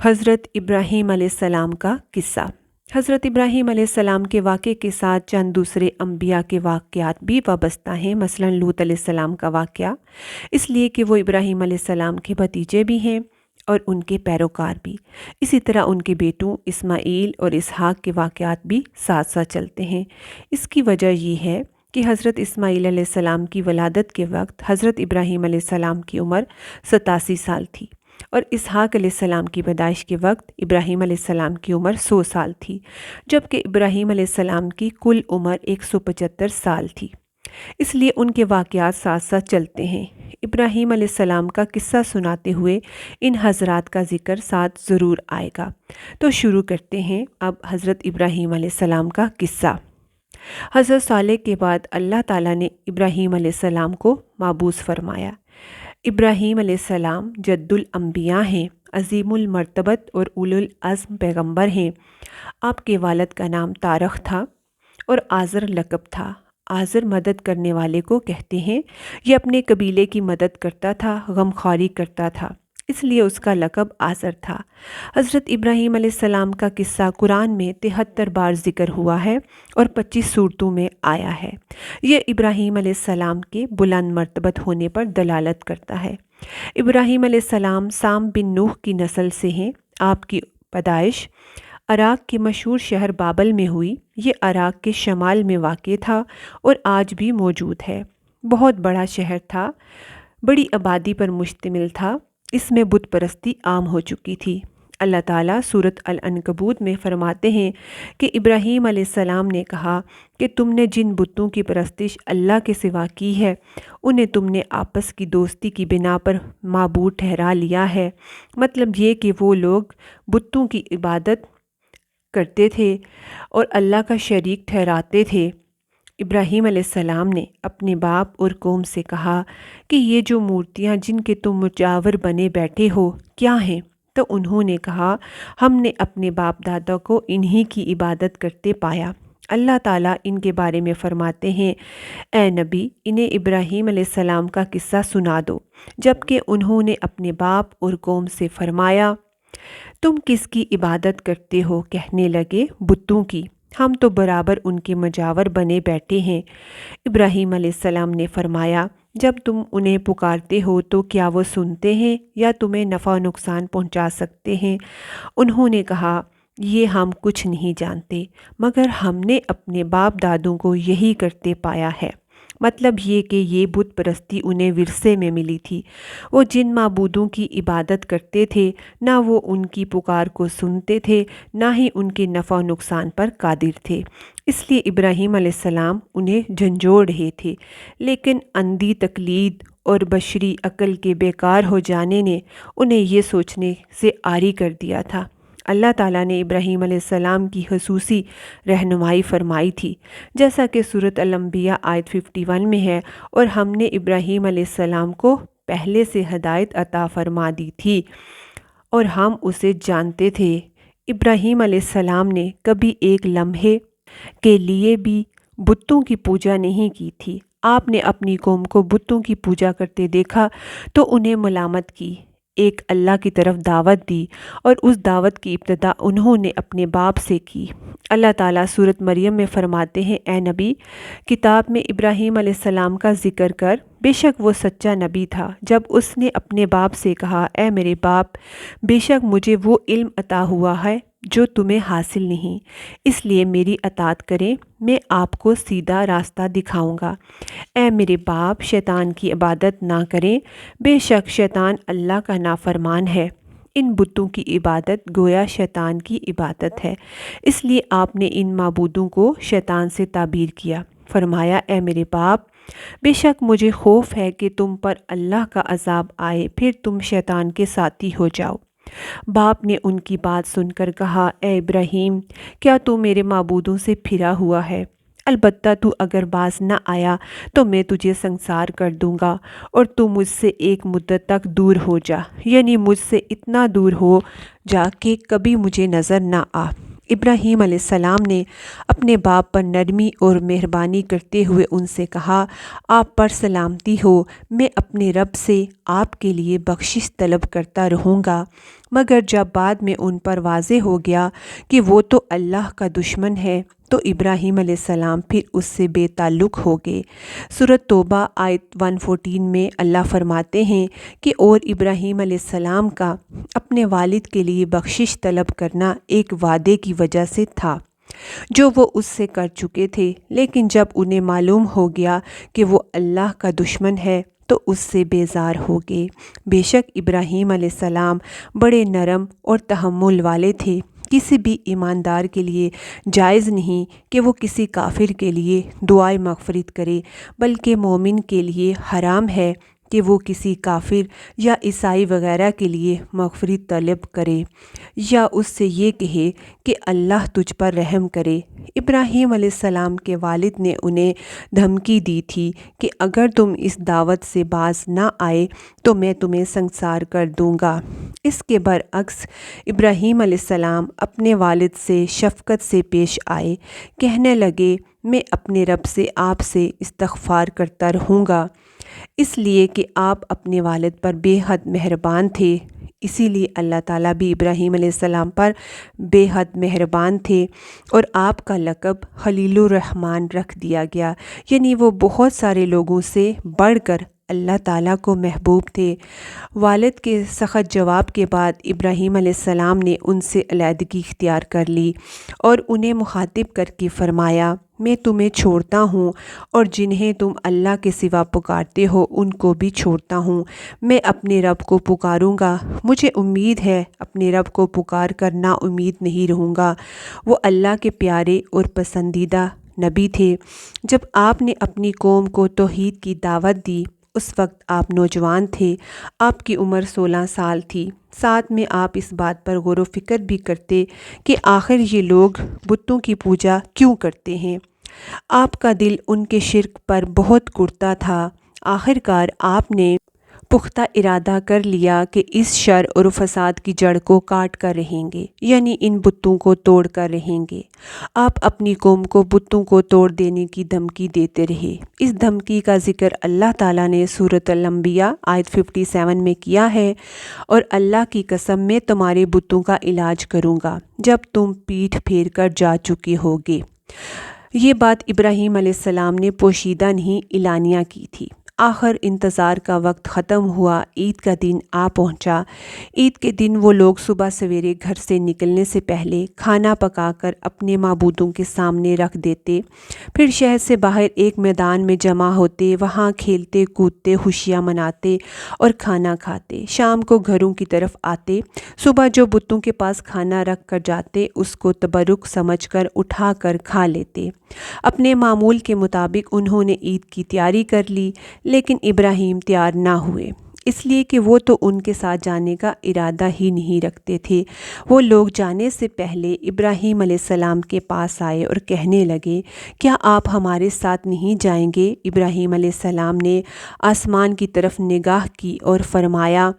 حضرت ابراہیم علیہ السلام کا قصہ۔ حضرت ابراہیم علیہ السلام کے واقعے کے ساتھ چند دوسرے انبیاء کے واقعات بھی وابستہ ہیں، مثلا لوط علیہ السلام کا واقعہ، اس لیے کہ وہ ابراہیم علیہ السلام کے بھتیجے بھی ہیں اور ان کے پیروکار بھی۔ اسی طرح ان کے بیٹوں اسماعیل اور اسحاق کے واقعات بھی ساتھ ساتھ چلتے ہیں۔ اس کی وجہ یہ ہے کہ حضرت اسماعیل علیہ السلام کی ولادت کے وقت حضرت ابراہیم علیہ السلام کی عمر 87 سال تھی، اور اسحاق علیہ السلام کی پیدائش کے وقت ابراہیم علیہ السلام کی عمر 100 سال تھی، جبکہ ابراہیم علیہ السلام کی کل عمر 175 سال تھی۔ اس لیے ان کے واقعات ساتھ ساتھ چلتے ہیں۔ ابراہیم علیہ السلام کا قصہ سناتے ہوئے ان حضرات کا ذکر ساتھ ضرور آئے گا۔ تو شروع کرتے ہیں اب حضرت ابراہیم علیہ السلام کا قصہ۔ حضرت صالح کے بعد اللہ تعالیٰ نے ابراہیم علیہ السلام کو مبعوث فرمایا۔ ابراہیم علیہ السلام جد الانبیاء ہیں، عظیم المرتبت اور اولو العزم پیغمبر ہیں۔ آپ کے والد کا نام تارخ تھا اور آزر لقب تھا۔ آزر مدد کرنے والے کو کہتے ہیں۔ یہ اپنے قبیلے کی مدد کرتا تھا، غمخواری کرتا تھا، اس لیے اس کا لقب آزر تھا۔ حضرت ابراہیم علیہ السلام کا قصہ قرآن میں 73 بار ذکر ہوا ہے اور 25 سورتوں میں آیا ہے۔ یہ ابراہیم علیہ السلام کے بلند مرتبت ہونے پر دلالت کرتا ہے۔ ابراہیم علیہ السلام سام بن نوح کی نسل سے ہیں۔ آپ کی پیدائش عراق کے مشہور شہر بابل میں ہوئی۔ یہ عراق کے شمال میں واقع تھا اور آج بھی موجود ہے۔ بہت بڑا شہر تھا، بڑی آبادی پر مشتمل تھا۔ اس میں بت پرستی عام ہو چکی تھی۔ اللہ تعالیٰ سورۃ العنکبوت میں فرماتے ہیں کہ ابراہیم علیہ السلام نے کہا کہ تم نے جن بتوں کی پرستش اللہ کے سوا کی ہے، انہیں تم نے آپس کی دوستی کی بنا پر معبود ٹھہرا لیا ہے۔ مطلب یہ کہ وہ لوگ بتوں کی عبادت کرتے تھے اور اللہ کا شریک ٹھہراتے تھے۔ ابراہیم علیہ السلام نے اپنے باپ اور قوم سے کہا کہ یہ جو مورتیاں جن کے تم مجاور بنے بیٹھے ہو کیا ہیں؟ تو انہوں نے کہا ہم نے اپنے باپ دادا کو انہی کی عبادت کرتے پایا۔ اللہ تعالیٰ ان کے بارے میں فرماتے ہیں، اے نبی انہیں ابراہیم علیہ السلام کا قصہ سنا دو، جبکہ انہوں نے اپنے باپ اور قوم سے فرمایا تم کس کی عبادت کرتے ہو؟ کہنے لگے بتوں کی، ہم تو برابر ان کے مجاور بنے بیٹھے ہیں۔ ابراہیم علیہ السلام نے فرمایا جب تم انہیں پکارتے ہو تو کیا وہ سنتے ہیں یا تمہیں نفع و نقصان پہنچا سکتے ہیں؟ انہوں نے کہا یہ ہم کچھ نہیں جانتے، مگر ہم نے اپنے باپ دادوں کو یہی کرتے پایا ہے۔ مطلب یہ کہ یہ بت پرستی انہیں ورثے میں ملی تھی۔ وہ جن معبودوں کی عبادت کرتے تھے نہ وہ ان کی پکار کو سنتے تھے، نہ ہی ان کے نفع و نقصان پر قادر تھے۔ اس لیے ابراہیم علیہ السلام انہیں جھنجھوڑ رہے تھے، لیکن اندھی تقلید اور بشری عقل کے بیکار ہو جانے نے انہیں یہ سوچنے سے عاری کر دیا تھا۔ اللہ تعالیٰ نے ابراہیم علیہ السلام کی خصوصی رہنمائی فرمائی تھی، جیسا کہ سورۃ الانبیاء آیت 51 میں ہے، اور ہم نے ابراہیم علیہ السلام کو پہلے سے ہدایت عطا فرما دی تھی اور ہم اسے جانتے تھے۔ ابراہیم علیہ السلام نے کبھی ایک لمحے کے لیے بھی بتوں کی پوجا نہیں کی تھی۔ آپ نے اپنی قوم کو بتوں کی پوجا کرتے دیکھا تو انہیں ملامت کی، ایک اللہ کی طرف دعوت دی، اور اس دعوت کی ابتدا انہوں نے اپنے باپ سے کی۔ اللہ تعالیٰ سورۃ مریم میں فرماتے ہیں، اے نبی کتاب میں ابراہیم علیہ السلام کا ذکر کر، بے شک وہ سچا نبی تھا جب اس نے اپنے باپ سے کہا اے میرے باپ، بے شک مجھے وہ علم عطا ہوا ہے جو تمہیں حاصل نہیں، اس لیے میری اطاعت کریں، میں آپ کو سیدھا راستہ دکھاؤں گا۔ اے میرے باپ شیطان کی عبادت نہ کریں، بے شک شیطان اللہ کا نافرمان ہے۔ ان بتوں کی عبادت گویا شیطان کی عبادت ہے، اس لیے آپ نے ان معبودوں کو شیطان سے تعبیر کیا۔ فرمایا اے میرے باپ، بے شک مجھے خوف ہے کہ تم پر اللہ کا عذاب آئے، پھر تم شیطان کے ساتھی ہو جاؤ۔ باپ نے ان کی بات سن کر کہا اے ابراہیم، کیا تو میرے معبودوں سے پھرا ہوا ہے؟ البتہ تو اگر باز نہ آیا تو میں تجھے سنسار کر دوں گا اور تو مجھ سے ایک مدت تک دور ہو جا، یعنی مجھ سے اتنا دور ہو جا کہ کبھی مجھے نظر نہ آ۔ ابراہیم علیہ السلام نے اپنے باپ پر نرمی اور مہربانی کرتے ہوئے ان سے کہا، آپ پر سلامتی ہو، میں اپنے رب سے آپ کے لیے بخشش طلب کرتا رہوں گا۔ مگر جب بعد میں ان پر واضح ہو گیا کہ وہ تو اللہ کا دشمن ہے تو ابراہیم علیہ السلام پھر اس سے بے تعلق ہو گئے۔ سورۃ توبہ آیت 114 میں اللہ فرماتے ہیں کہ اور ابراہیم علیہ السلام کا اپنے والد کے لیے بخشش طلب کرنا ایک وعدے کی وجہ سے تھا جو وہ اس سے کر چکے تھے، لیکن جب انہیں معلوم ہو گیا کہ وہ اللہ کا دشمن ہے تو اس سے بیزار ہو گئے۔ بے شک ابراہیم علیہ السلام بڑے نرم اور تحمل والے تھے۔ کسی بھی ایماندار کے لیے جائز نہیں کہ وہ کسی کافر کے لیے دعائے مغفرت کرے، بلکہ مومن کے لیے حرام ہے کہ وہ کسی کافر یا عیسائی وغیرہ کے لیے مغفرت طلب کرے یا اس سے یہ کہے کہ اللہ تجھ پر رحم کرے۔ ابراہیم علیہ السلام کے والد نے انہیں دھمکی دی تھی کہ اگر تم اس دعوت سے باز نہ آئے تو میں تمہیں سنسار کر دوں گا۔ اس کے برعکس ابراہیم علیہ السلام اپنے والد سے شفقت سے پیش آئے، کہنے لگے، میں اپنے رب سے آپ سے استغفار کرتا رہوں گا، اس لیے کہ آپ اپنے والد پر بے حد مہربان تھے۔ اسی لیے اللہ تعالیٰ بھی ابراہیم علیہ السلام پر بے حد مہربان تھے اور آپ کا لقب خلیل الرحمن رکھ دیا گیا، یعنی وہ بہت سارے لوگوں سے بڑھ کر اللہ تعالیٰ کو محبوب تھے۔ والد کے سخت جواب کے بعد ابراہیم علیہ السلام نے ان سے علیحدگی اختیار کر لی اور انہیں مخاطب کر کے فرمایا، میں تمہیں چھوڑتا ہوں اور جنہیں تم اللہ کے سوا پکارتے ہو ان کو بھی چھوڑتا ہوں۔ میں اپنے رب کو پکاروں گا، مجھے امید ہے اپنے رب کو پکار کر نا امید نہیں رہوں گا۔ وہ اللہ کے پیارے اور پسندیدہ نبی تھے۔ جب آپ نے اپنی قوم کو توحید کی دعوت دی اس وقت آپ نوجوان تھے، آپ کی عمر 16 سال تھی۔ ساتھ میں آپ اس بات پر غور و فکر بھی کرتے کہ آخر یہ لوگ بتوں کی پوجا کیوں کرتے ہیں۔ آپ کا دل ان کے شرک پر بہت کڑتا تھا۔ آخر کار آپ نے پختہ ارادہ کر لیا کہ اس شر اور فساد کی جڑ کو کاٹ کر رہیں گے، یعنی ان بتوں کو توڑ کر رہیں گے۔ آپ اپنی قوم کو بتوں کو توڑ دینے کی دھمکی دیتے رہے۔ اس دھمکی کا ذکر اللہ تعالیٰ نے سورۃ الانبیاء آیت 57 میں کیا ہے، اور اللہ کی قسم میں تمہارے بتوں کا علاج کروں گا جب تم پیٹھ پھیر کر جا چکے ہوگے۔ یہ بات ابراہیم علیہ السلام نے پوشیدہ نہیں اعلانیہ کی تھی۔ آخر انتظار کا وقت ختم ہوا، عید کا دن آ پہنچا۔ عید کے دن وہ لوگ صبح سویرے گھر سے نکلنے سے پہلے کھانا پکا کر اپنے معبودوں کے سامنے رکھ دیتے، پھر شہر سے باہر ایک میدان میں جمع ہوتے، وہاں کھیلتے کودتے خوشیاں مناتے اور کھانا کھاتے۔ شام کو گھروں کی طرف آتے، صبح جو بتوں کے پاس کھانا رکھ کر جاتے اس کو تبرک سمجھ کر اٹھا کر کھا لیتے۔ اپنے معمول کے مطابق انہوں نے عید کی تیاری کر لی، لیکن ابراہیم تیار نہ ہوئے، اس لیے کہ وہ تو ان کے ساتھ جانے کا ارادہ ہی نہیں رکھتے تھے۔ وہ لوگ جانے سے پہلے ابراہیم علیہ السلام کے پاس آئے اور کہنے لگے، کیا آپ ہمارے ساتھ نہیں جائیں گے؟ ابراہیم علیہ السلام نے آسمان کی طرف نگاہ کی اور فرمایا،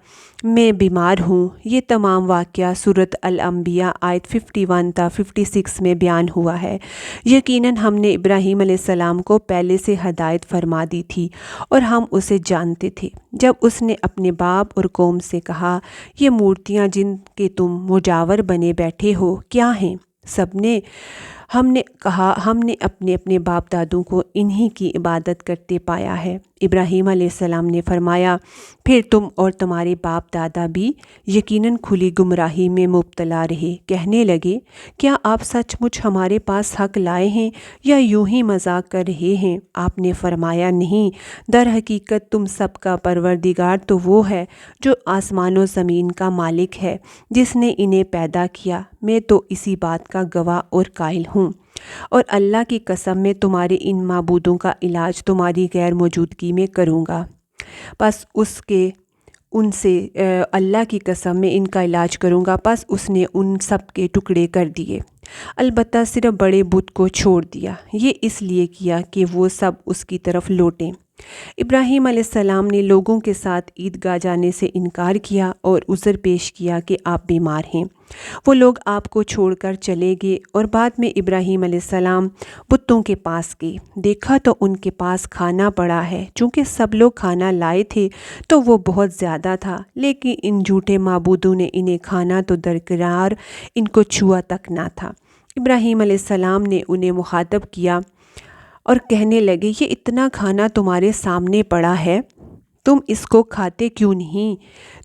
میں بیمار ہوں۔ یہ تمام واقعہ سورۃ الانبیاء آیت 51 تا 56 میں بیان ہوا ہے۔ یقیناً ہم نے ابراہیم علیہ السلام کو پہلے سے ہدایت فرما دی تھی اور ہم اسے جانتے تھے۔ جب اس نے اپنے باپ اور قوم سے کہا، یہ مورتیاں جن کے تم مجاور بنے بیٹھے ہو کیا ہیں؟ ہم نے کہا، ہم نے اپنے اپنے باپ دادوں کو انہی کی عبادت کرتے پایا ہے۔ ابراہیم علیہ السلام نے فرمایا، پھر تم اور تمہارے باپ دادا بھی یقیناً کھلی گمراہی میں مبتلا رہے۔ کہنے لگے، کیا آپ سچ مچ ہمارے پاس حق لائے ہیں یا یوں ہی مذاق کر رہے ہیں؟ آپ نے فرمایا، نہیں، در حقیقت تم سب کا پروردگار تو وہ ہے جو آسمان و زمین کا مالک ہے، جس نے انہیں پیدا کیا۔ میں تو اسی بات کا گواہ اور قائل ہوں، اور اللہ کی قسم میں تمہارے ان معبودوں کا علاج تمہاری غیر موجودگی میں کروں گا۔ پس ان سے اللہ کی قسم میں ان کا علاج کروں گا۔ پس اس نے ان سب کے ٹکڑے کر دیے، البتہ صرف بڑے بت کو چھوڑ دیا۔ یہ اس لیے کیا کہ وہ سب اس کی طرف لوٹیں۔ ابراہیم علیہ السلام نے لوگوں کے ساتھ عیدگاہ جانے سے انکار کیا اور عذر پیش کیا کہ آپ بیمار ہیں۔ وہ لوگ آپ کو چھوڑ کر چلے گئے اور بعد میں ابراہیم علیہ السلام بتوں کے پاس گئے۔ دیکھا تو ان کے پاس کھانا پڑا ہے۔ چونکہ سب لوگ کھانا لائے تھے تو وہ بہت زیادہ تھا، لیکن ان جھوٹے معبودوں نے انہیں کھانا تو درکنار ان کو چھوا تک نہ تھا۔ ابراہیم علیہ السلام نے انہیں مخاطب کیا اور کہنے لگے، یہ اتنا کھانا تمہارے سامنے پڑا ہے، تم اس کو کھاتے کیوں نہیں؟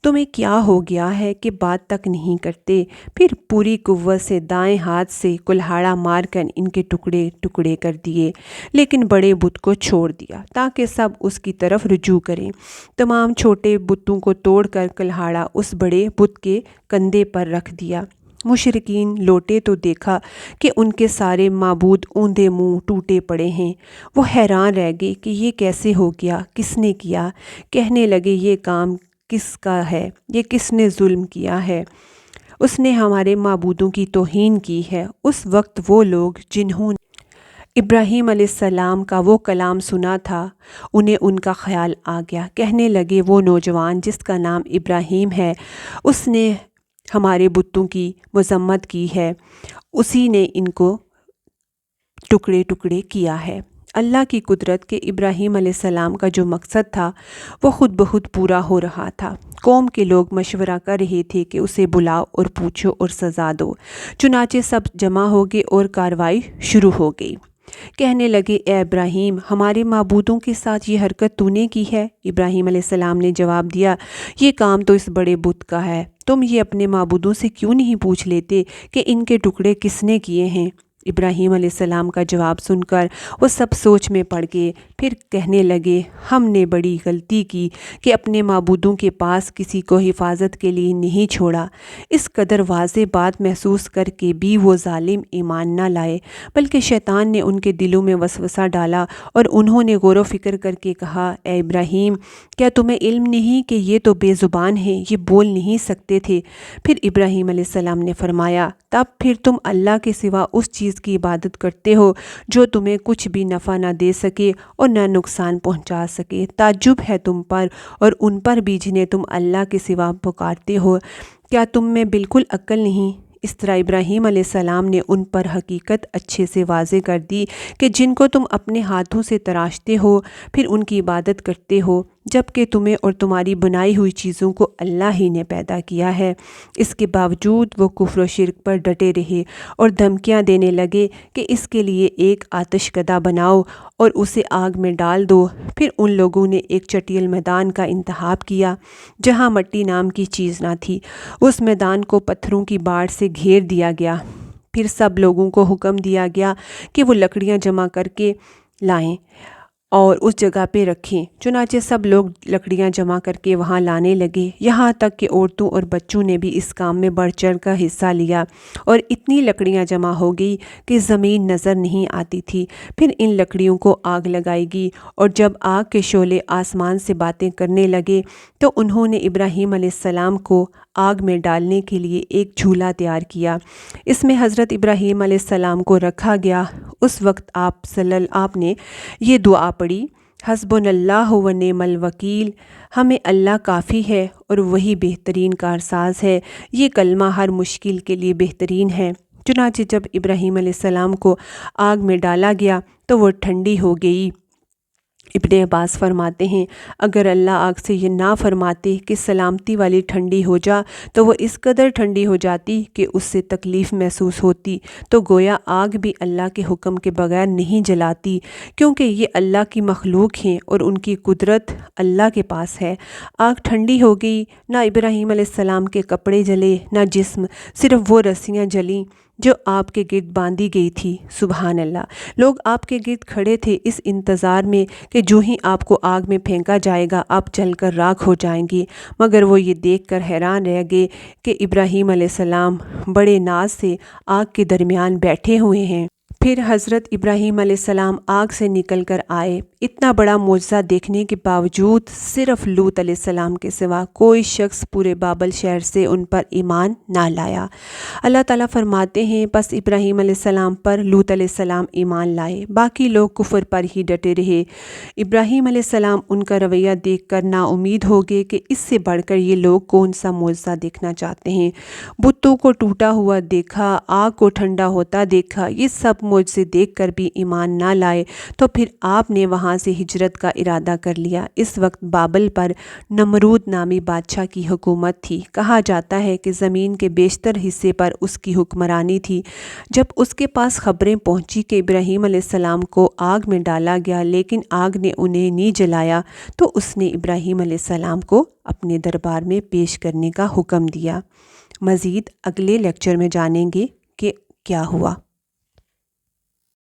تمہیں کیا ہو گیا ہے کہ بات تک نہیں کرتے؟ پھر پوری قوت سے دائیں ہاتھ سے کلہاڑا مار کر ان کے ٹکڑے ٹکڑے کر دیے، لیکن بڑے بت کو چھوڑ دیا تاکہ سب اس کی طرف رجوع کریں۔ تمام چھوٹے بتوں کو توڑ کر کلہاڑا اس بڑے بت کے کندھے پر رکھ دیا۔ مشرکین لوٹے تو دیکھا کہ ان کے سارے معبود اوندھے منہ ٹوٹے پڑے ہیں۔ وہ حیران رہ گئے کہ یہ کیسے ہو گیا، کس نے کیا؟ کہنے لگے، یہ کام کس کا ہے؟ یہ کس نے ظلم کیا ہے؟ اس نے ہمارے معبودوں کی توہین کی ہے۔ اس وقت وہ لوگ جنہوں نے ابراہیم علیہ السلام کا وہ کلام سنا تھا، انہیں ان کا خیال آ گیا۔ کہنے لگے، وہ نوجوان جس کا نام ابراہیم ہے، اس نے ہمارے بتوں کی مذمت کی ہے، اسی نے ان کو ٹکڑے ٹکڑے کیا ہے۔ اللہ کی قدرت کہ ابراہیم علیہ السلام کا جو مقصد تھا وہ خود بخود پورا ہو رہا تھا۔ قوم کے لوگ مشورہ کر رہے تھے کہ اسے بلاؤ اور پوچھو اور سزا دو۔ چنانچہ سب جمع ہو گئے اور کارروائی شروع ہو گئی۔ کہنے لگے، اے ابراہیم، ہمارے معبودوں کے ساتھ یہ حرکت تو نے کی ہے؟ ابراہیم علیہ السلام نے جواب دیا، یہ کام تو اس بڑے بت کا ہے۔ تم یہ اپنے معبودوں سے کیوں نہیں پوچھ لیتے کہ ان کے ٹکڑے کس نے کیے ہیں؟ ابراہیم علیہ السلام کا جواب سن کر وہ سب سوچ میں پڑ گئے۔ پھر کہنے لگے، ہم نے بڑی غلطی کی کہ اپنے معبودوں کے پاس کسی کو حفاظت کے لیے نہیں چھوڑا۔ اس قدر واضح بات محسوس کر کے بھی وہ ظالم ایمان نہ لائے، بلکہ شیطان نے ان کے دلوں میں وسوسہ ڈالا اور انہوں نے غور و فکر کر کے کہا، اے ابراہیم، کیا تمہیں علم نہیں کہ یہ تو بے زبان ہیں، یہ بول نہیں سکتے تھے؟ پھر ابراہیم علیہ السلام نے فرمایا، تب پھر تم اللہ کے سوا اس چیز کی عبادت کرتے ہو جو تمہیں کچھ بھی نفع نہ دے سکے اور نہ نقصان پہنچا سکے۔ تعجب ہے تم پر اور ان پر بھی جنہیں تم اللہ کے سوا پکارتے ہو۔ کیا تم میں بالکل عقل نہیں؟ اس طرح ابراہیم علیہ السلام نے ان پر حقیقت اچھے سے واضح کر دی کہ جن کو تم اپنے ہاتھوں سے تراشتے ہو پھر ان کی عبادت کرتے ہو، جبکہ تمہیں اور تمہاری بنائی ہوئی چیزوں کو اللہ ہی نے پیدا کیا ہے۔ اس کے باوجود وہ کفر و شرک پر ڈٹے رہے اور دھمکیاں دینے لگے کہ اس کے لیے ایک آتش کدہ بناؤ اور اسے آگ میں ڈال دو۔ پھر ان لوگوں نے ایک چٹیل میدان کا انتخاب کیا جہاں مٹی نام کی چیز نہ تھی۔ اس میدان کو پتھروں کی باڑ سے گھیر دیا گیا۔ پھر سب لوگوں کو حکم دیا گیا کہ وہ لکڑیاں جمع کر کے لائیں اور اس جگہ پہ رکھیں۔ چنانچہ سب لوگ لکڑیاں جمع کر کے وہاں لانے لگے، یہاں تک کہ عورتوں اور بچوں نے بھی اس کام میں بڑھ چڑھ کر حصہ لیا، اور اتنی لکڑیاں جمع ہو گئی کہ زمین نظر نہیں آتی تھی۔ پھر ان لکڑیوں کو آگ لگائی گئی، اور جب آگ کے شعلے آسمان سے باتیں کرنے لگے تو انہوں نے ابراہیم علیہ السلام کو آگ میں ڈالنے کے لیے ایک جھولا تیار کیا۔ اس میں حضرت ابراہیم علیہ السلام کو رکھا گیا۔ اس وقت آپ نے یہ دعا پڑھی، حسبنا اللہ و نعم الوکیل، ہمیں اللہ کافی ہے اور وہی بہترین کارساز ہے۔ یہ کلمہ ہر مشکل کے لیے بہترین ہے۔ چنانچہ جب ابراہیم علیہ السلام کو آگ میں ڈالا گیا تو وہ ٹھنڈی ہو گئی۔ ابن عباس فرماتے ہیں، اگر اللہ آگ سے یہ نہ فرماتے کہ سلامتی والی ٹھنڈی ہو جا تو وہ اس قدر ٹھنڈی ہو جاتی کہ اس سے تکلیف محسوس ہوتی، تو گویا آگ بھی اللہ کے حکم کے بغیر نہیں جلاتی، کیونکہ یہ اللہ کی مخلوق ہیں اور ان کی قدرت اللہ کے پاس ہے۔ آگ ٹھنڈی ہو گئی، نہ ابراہیم علیہ السلام کے کپڑے جلے نہ جسم، صرف وہ رسیاں جلیں جو آپ کے گرد باندھی گئی تھی۔ سبحان اللہ! لوگ آپ کے گرد کھڑے تھے اس انتظار میں کہ جو ہی آپ کو آگ میں پھینکا جائے گا آپ جل کر راکھ ہو جائیں گے، مگر وہ یہ دیکھ کر حیران رہ گئے کہ ابراہیم علیہ السلام بڑے ناز سے آگ کے درمیان بیٹھے ہوئے ہیں۔ پھر حضرت ابراہیم علیہ السلام آگ سے نکل کر آئے۔ اتنا بڑا معجزہ دیکھنے کے باوجود صرف لوط علیہ السلام کے سوا کوئی شخص پورے بابل شہر سے ان پر ایمان نہ لایا۔ اللہ تعالیٰ فرماتے ہیں پس ابراہیم علیہ السلام پر لوط علیہ السلام ایمان لائے، باقی لوگ کفر پر ہی ڈٹے رہے۔ ابراہیم علیہ السلام ان کا رویہ دیکھ کر نا امید ہو گئے کہ اس سے بڑھ کر یہ لوگ کون سا معجزہ دیکھنا چاہتے ہیں۔ بتوں کو ٹوٹا ہوا دیکھا، آگ کو ٹھنڈا ہوتا دیکھا، یہ سب معجزے دیکھ کر بھی ایمان نہ لائے تو پھر آپ نے وہاں سے ہجرت کا ارادہ کر لیا۔ اس وقت بابل پر نمرود نامی بادشاہ کی حکومت تھی۔ کہا جاتا ہے کہ زمین کے بیشتر حصے پر اس کی حکمرانی تھی۔ جب اس کے پاس خبریں پہنچی کہ ابراہیم علیہ السلام کو آگ میں ڈالا گیا لیکن آگ نے انہیں نہیں جلایا تو اس نے ابراہیم علیہ السلام کو اپنے دربار میں پیش کرنے کا حکم دیا۔ مزید اگلے لیکچر میں جانیں گے کہ کیا ہوا۔